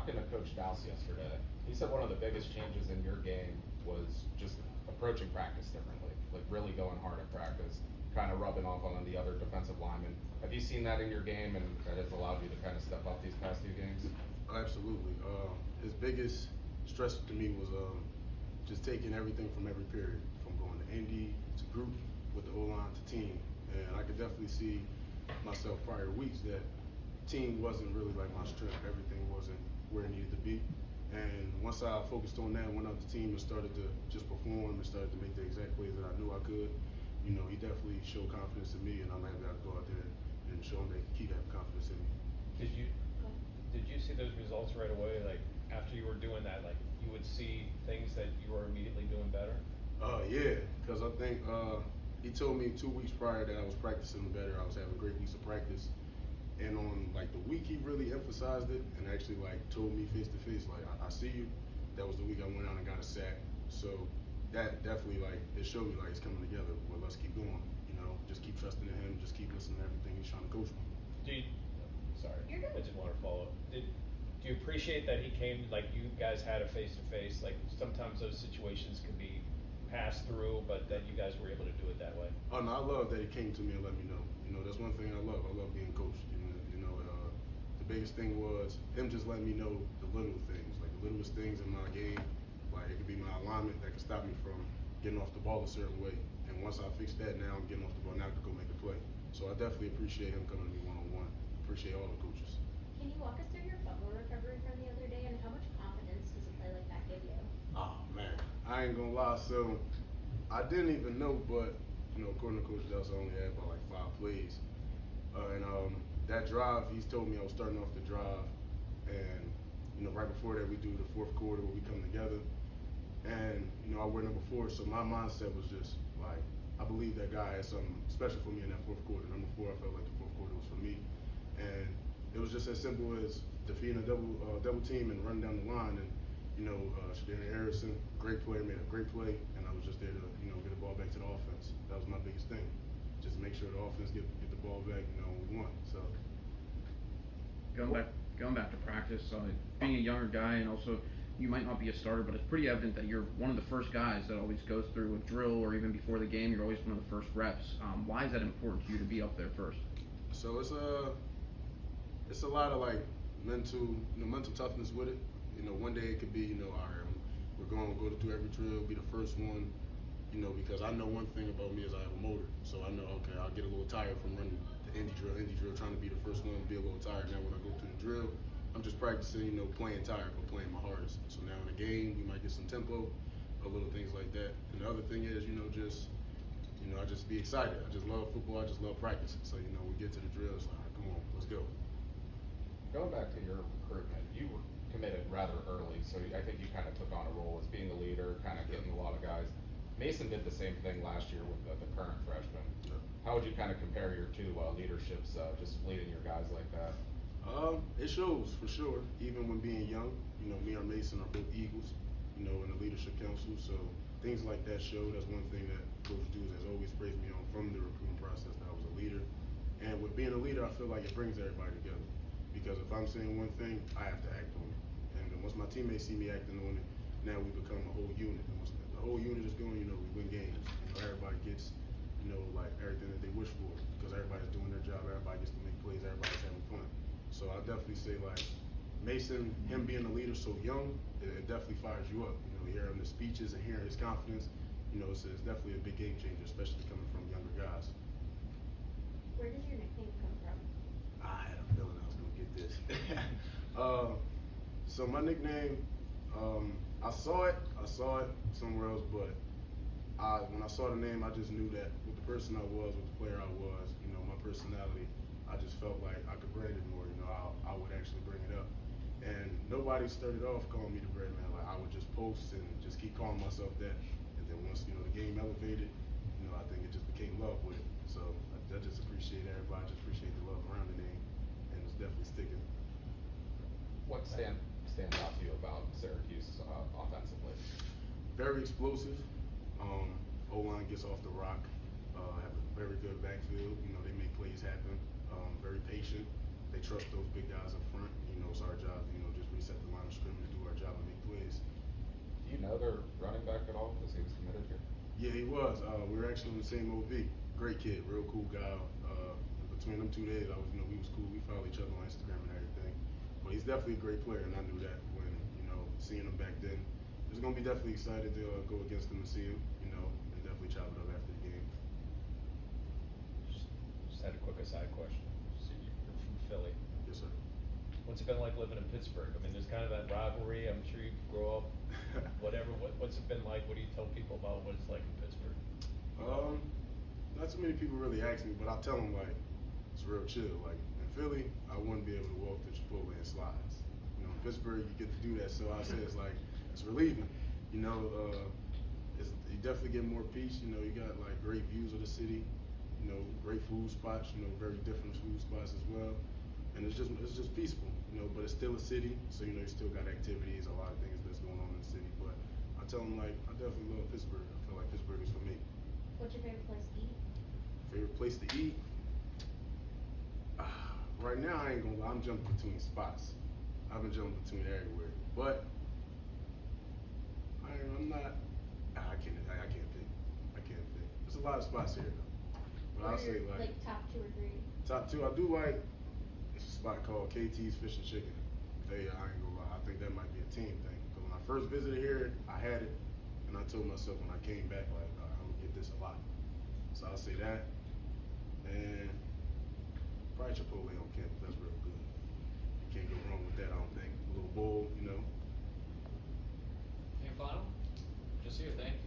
talking to Coach Dowse yesterday, he said one of the biggest changes in your game was just approaching practice differently, like really going hard at practice, kind of rubbing off on the other defensive linemen. Have you seen that in your game, and that has allowed you to kind of step up these past few games? Absolutely. His biggest stress to me was just taking everything from every period, from going to Indy to group with the O-line to team. And I could definitely see myself prior weeks that team wasn't really like my strength. Everything wasn't where it needed to be. And once I focused on that, went out to team and started to just perform and started to make the exact plays that I knew I could, he definitely showed confidence in me, and I'm happy I could go out there and show him that he could have confidence in me. Did you see those results right away? Like after you were doing that, like you would see things that you were immediately doing better? Yeah, because I think he told me 2 weeks prior that I was practicing better. I was having great weeks of practice. And on like the week he really emphasized it and actually like told me face to face, like I see you. That was the week I went out and got a sack. So that definitely like it showed me like it's coming together. Well, let's keep going. Just keep trusting in him. Just keep listening to everything he's trying to coach me. Sorry, You're good. I just want to follow up. Do you appreciate that he came, like you guys had a face to face? Like sometimes those situations can be passed through, but that you guys were able to do it that way. Oh no, I love that he came to me and let me know. That's one thing I love. I love being coached. The biggest thing was him just letting me know the little things, like the littlest things in my game. Like it could be my alignment that could stop me from getting off the ball a certain way. And once I fix that, now I'm getting off the ball. Now I can go make a play. So I definitely appreciate him coming to me one-on-one. Appreciate all the coaches. Can you walk us through your fumble recovery from the other day, and how much confidence does a play like that give you? Oh man, I ain't gonna lie. So I didn't even know, but according to Coach Dowse, I only had about like 5 plays. That drive, he's told me I was starting off the drive, and right before that we do the fourth quarter where we come together, and I wear number 4, so my mindset was just like I believe that guy had something special for me in that fourth quarter. Number 4, I felt like the fourth quarter was for me, and it was just as simple as defeating a double team and running down the line, and Jahsear Harrison, great player, made a great play, and I was just there to get the ball back to the offense. That was my biggest thing. Just make sure the offense get the ball back, we won. So going back to practice, being a younger guy, and also you might not be a starter, but it's pretty evident that you're one of the first guys that always goes through a drill, or even before the game, you're always one of the first reps. Why is that important to you to be up there first? So it's a lot of like mental toughness with it. One day it could be all right, we're going to go through every drill, be the first one. Because I know one thing about me is I have a motor. So I know, okay, I'll get a little tired from running the Indy drill, trying to be the first one, be a little tired. Now when I go to the drill, I'm just practicing, playing tired, but playing my hardest. So now in the game, we might get some tempo, or little things like that. And the other thing is, I just be excited. I just love football. I just love practicing. So, we get to the drill, it's like, all right, come on, let's go. Going back to your recruitment, you were committed rather early, so I think you kind of took on a role as being the leader, kind of getting a lot of guys. Mason did the same thing last year with the current freshman. Yeah. How would you kind of compare your two leaderships, just leading your guys like that? It shows for sure. Even when being young, me and Mason are both Eagles, in the leadership council. So things like that show. That's one thing that Coach Dewey has always praised me on from the recruiting process, that I was a leader. And with being a leader, I feel like it brings everybody together. Because if I'm saying one thing, I have to act on it. And then once my teammates see me acting on it, now we become a whole unit. And once the whole unit is going, we win games. Everybody gets, like everything that they wish for, because everybody's doing their job, everybody gets to make plays, everybody's having fun. So I definitely say, like, Mason, him being a leader so young, it definitely fires you up. Hearing the speeches and hearing his confidence, it's definitely a big game changer, especially coming from younger guys. Where does your nickname come from? I had a feeling I was gonna get this. So my nickname, I saw it somewhere else, but when I saw the name, I just knew that with the person I was, with the player I was, my personality, I just felt like I could brand it more. I would actually bring it up. And nobody started off calling me the bread man. Like I would just post and just keep calling myself that. And then once the game elevated, I think it just became love with it. So I just appreciate everybody. I just appreciate the love around the name, and it's definitely sticking. What stands out to you about Syracuse offensively? Very explosive. O-line gets off the rock. Have a very good backfield. They make plays happen. Very patient. They trust those big guys up front. It's our job, just reset the line their running back at all, because he was committed here? Yeah, he was. We were actually on the same OV. Great kid, real cool guy. Between them 2 days, we was cool. We followed each other on Instagram and everything. But he's definitely a great player, and I knew that when, seeing him back then. It's gonna be definitely excited to go against him and see him, and definitely chop it up after the game. Just had a quick aside question. So you're from Philly. Yes, sir. What's it been like living in Pittsburgh? I mean, there's kind of that rivalry. I'm sure you grow up, whatever. What's it been like? What do you tell people about what it's like in Pittsburgh? Not too many people really ask me, but I tell them like it's real chill. Like in Philly, I wouldn't be able to walk to Chipotle and slides. In Pittsburgh, you get to do that. So I say it's like it's relieving. You definitely get more peace. You got like great views of the city. Great food spots. Very different food spots as well. And it's just peaceful. But it's still a city, so you still got activities, a lot of things that's going on in the city. But I tell them like I definitely love Pittsburgh. I feel like Pittsburgh is for me. What's your favorite place to eat? Favorite place to eat? Right now, I ain't gonna lie. I'm jumping between spots. I've been jumping between everywhere, but I'm not. I can't pick. I can't pick. There's a lot of spots here though. But What I'll are say your, like top 2 or 3? top 2. I do like. It's a spot called KT's Fish and Chicken. I ain't gonna lie. I think that might be a team thing. Because when I first visited here, I had it, and I told myself when I came back, like I'm gonna get this a lot. So I'll say that, and probably Chipotle on campus. That's real good. You can't go wrong with that. I don't think. A little bowl, And final, Jahsear, thank you.